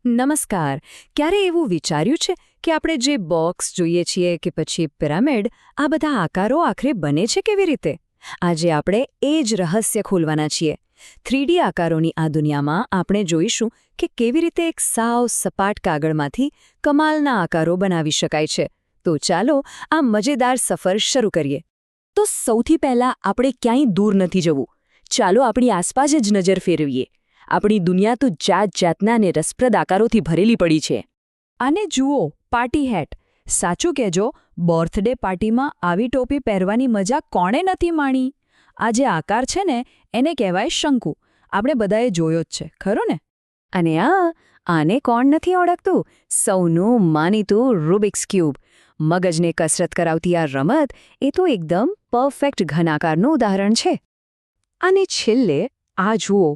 નમસ્કાર. ક્યારે એવું વિચાર્યું છે કે આપણે જે બોક્સ જોઈએ છીએ કે પછી પિરામિડ, આ બધા આકારો આખરે બને છે કેવી રીતે? આજે આપણે એ જ રહસ્ય ખોલવાના છીએ. 3D આકારોની આ દુનિયામાં આપણે જોઈશું કે કેવી રીતે એક સાવ સપાટ કાગળમાંથી કમાલના આકારો બનાવી શકાય છે. તો ચાલો આ મજેદાર સફર શરૂ કરીએ. તો સૌથી પહેલા આપણે ક્યાંય દૂર નથી જવું. ચાલો આપણી આસપાસ જ નજર ફેરવીએ. આપણી દુનિયા તો જાત-જાતના અને રસપ્રદ આકારોથી ભરેલી પડી છે. અને જુઓ, પાર્ટી હેટ. સાચું કહેજો, બર્થડે પાર્ટીમાં આવી ટોપી પહેરવાની મજા કોણે નથી માણી? આ જે આકાર છે ને, એને કહેવાય શંકુ. આપણે બધાએ જોયો જ છે, ખરો ને? અને આને કોણ નથી ઓળખતું? સૌનું માનીતું રૂબિક્સ ક્યુબ. મગજને કસરત કરાવતી આ રમત એ તો એકદમ પરફેક્ટ ઘનાકારનું ઉદાહરણ છે. અને છેલ્લે આ જુઓ,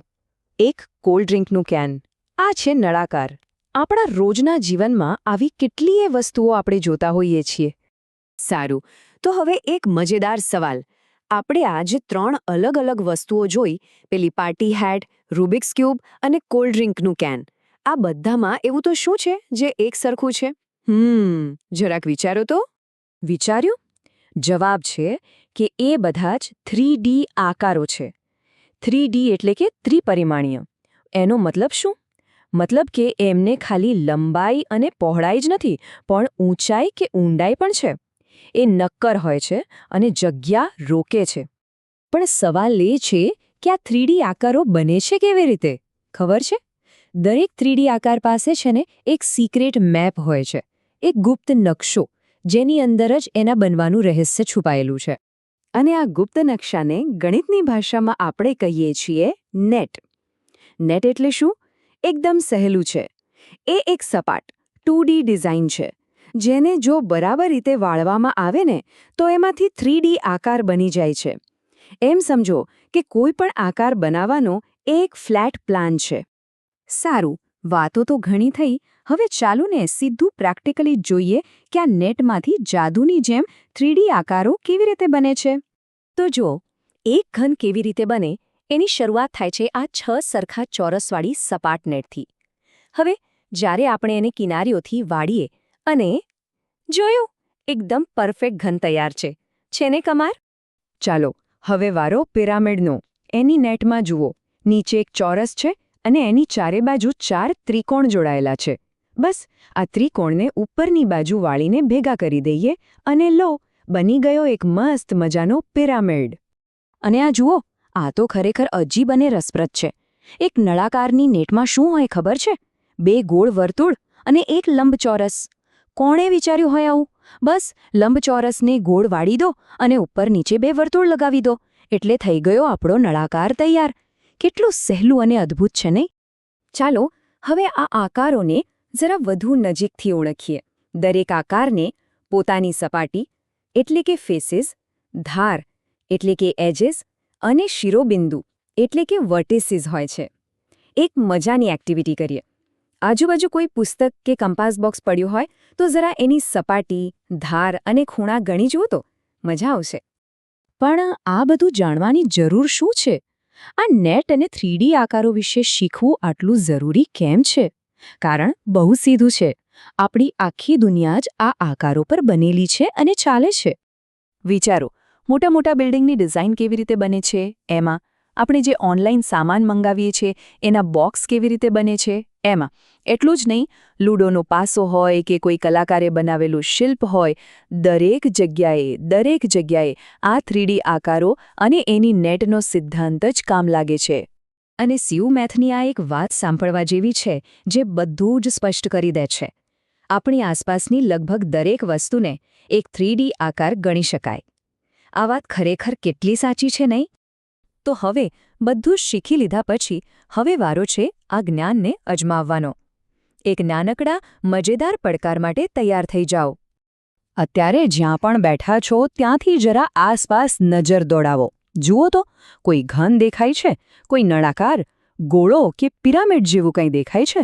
એક કોલ્ડ ડ્રિંકનું કેન. આ છે નળાકાર. આપણા રોજના જીવનમાં આવી કેટલીય વસ્તુઓ આપણે જોતા હોઈએ છીએ. સારું, તો હવે એક મજેદાર સવાલ. આપણે આજે 3 અલગ-અલગ વસ્તુઓ જોઈ, પેલી પાર્ટી હેટ, રૂબિક્સ ક્યુબ અને કોલ્ડ ડ્રિંકનું કેન. આ બધામાં એવું તો શું છે જે એક સરખું છે? જરાક વિચારો તો. વિચાર્યું? જવાબ છે કે એ બધા જ 3D આકારો છે. 3D એટલે કે ત્રિપરિમાણીય. એનો મતલબ શું? મતલબ કે એમને ખાલી લંબાઈ અને પહોળાઈ જ નથી, પણ ઊંચાઈ કે ઊંડાઈ પણ છે. એ નક્કર હોય છે અને જગ્યા રોકે છે. પણ સવાલ એ છે કે આ 3D આકારો બને છે કેવી રીતે? ખબર છે? દરેક 3D આકાર પાસે છે ને એક સિક્રેટ મેપ હોય છે, એક ગુપ્ત નકશો, જેની અંદર જ એના બનવાનું રહસ્ય છુપાયેલું છે. અને આ ગુપ્ત નકશાને ગણિતની ભાષામાં આપણે કહીએ છીએ નેટ. નેટ એટલે શું? એકદમ સહેલું છે. એ એક સપાટ 2D ડિઝાઇન છે, જેને જો બરાબર રીતે વાળવામાં આવે ને તો એમાંથી 3D આકાર બની જાય છે. એમ સમજો કે કોઈ પણ આકાર બનાવવાનો એક ફ્લેટ પ્લાન છે. સારું, વાતો તો ઘણી થઈ. હવે ચાલો ને સીધું પ્રેક્ટિકલી જોઈએ કે આ નેટમાંથી જાદુની જેમ 3D આકારો કેવી રીતે બને છે. તો જુઓ, એક ઘન કેવી રીતે બને એની શરૂઆત થાય છે આ 6 સરખા ચોરસવાળી સપાટ નેટથી. હવે જ્યારે આપણે એને કિનારીઓથી વાળીએ અને જોયું, એકદમ પરફેક્ટ ઘન તૈયાર છે. છે ને કમાર? ચાલો હવે વારો પિરામિડનો. એની નેટમાં જુઓ, નીચે એક ચોરસ છે અને એની ચારે બાજુ 4 ત્રિકોણ જોડાયેલા છે. બસ આ ત્રિકોણને ઉપરની બાજુ વાળીને ભેગા કરી દઈએ અને લો, બની ગયો એક મસ્ત મજાનો પિરામિડ. અને આ જુઓ, આ તો ખરેખર અજીબ અને રસપ્રદ છે. એક નળાકારની નેટમાં શું હોય ખબર છે? 2 ગોળ વર્તુળ અને એક લંબચોરસ. કોણે વિચાર્યું હોય આવું? બસ લંબચોરસને ગોળ વાળી દો અને ઉપર નીચે 2 વર્તુળ લગાવી દો, એટલે થઈ ગયો આપણો નળાકાર તૈયાર. કેટલું સહેલું અને અદ્ભુત છે નહીં? ચાલો હવે આ આકારોને જરા વધુ નજીકથી ઓળખીએ. દરેક આકારને પોતાની સપાટી એટલે કે ફેસીસ, ધાર એટલે કે એજેસ અને શિરોબિંદુ એટલે કે વર્ટિસીસ હોય છે. એક મજાની એક્ટિવિટી કરીએ. આજુબાજુ કોઈ પુસ્તક કે કંપાસ બોક્સ પડ્યું હોય તો જરા એની સપાટી, ધાર અને ખૂણા ગણી જુઓ તો મજા આવશે. પણ આ બધું જાણવાની જરૂર શું છે? આ નેટ અને 3D આકારો વિશે શીખવું આટલું જરૂરી કેમ છે? કારણ બહુ સીધું છે. આપણી આખી દુનિયા જ આ આકારો પર બનેલી છે અને ચાલે છે. વિચારો, મોટા મોટા બિલ્ડિંગની ડિઝાઇન કેવી રીતે બને છે? એમાં આપણે જે ઓનલાઈન સામાન મંગાવીએ છીએ એના બોક્સ કેવી રીતે બને છે? એમાં એટલું જ નહીં, લૂડોનો પાસો હોય કે કોઈ કલાકારે બનાવેલું શિલ્પ હોય, દરેક જગ્યાએ આ 3D આકારો અને એની નેટનો સિદ્ધાંત જ કામ લાગે છે. અને સીયુ મેથની આ એક વાત સાંભળવા જેવી છે જે બધું જ સ્પષ્ટ કરી દે છે. આપણી આસપાસની લગભગ દરેક વસ્તુને એક 3D આકાર ગણી શકાય. આ વાત ખરેખર કેટલી સાચી છે નહીં? તો હવે બધું શીખી લીધા પછી હવે વારો છે આ જ્ઞાનને અજમાવવાનો. એક નાનકડા મજેદાર પડકાર માટે તૈયાર થઈ જાઓ. અત્યારે જ્યાં પણ બેઠા છો ત્યાંથી જરા આસપાસ નજર દોડાવો. જુઓ તો, કોઈ ઘન દેખાય છે? કોઈ નળાકાર, ગોળો કે પિરામિડ જેવું કંઈ દેખાય છે?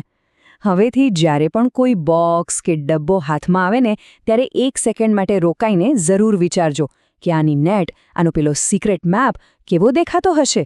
હવેથી જ્યારે પણ કોઈ બોક્સ કે ડબ્બો હાથમાં આવે ને ત્યારે 1 સેકન્ડ માટે રોકાઈને જરૂર વિચારજો કે આની નેટ, આનો પેલો સિક્રેટ મેપ કેવો દેખાતો હશે?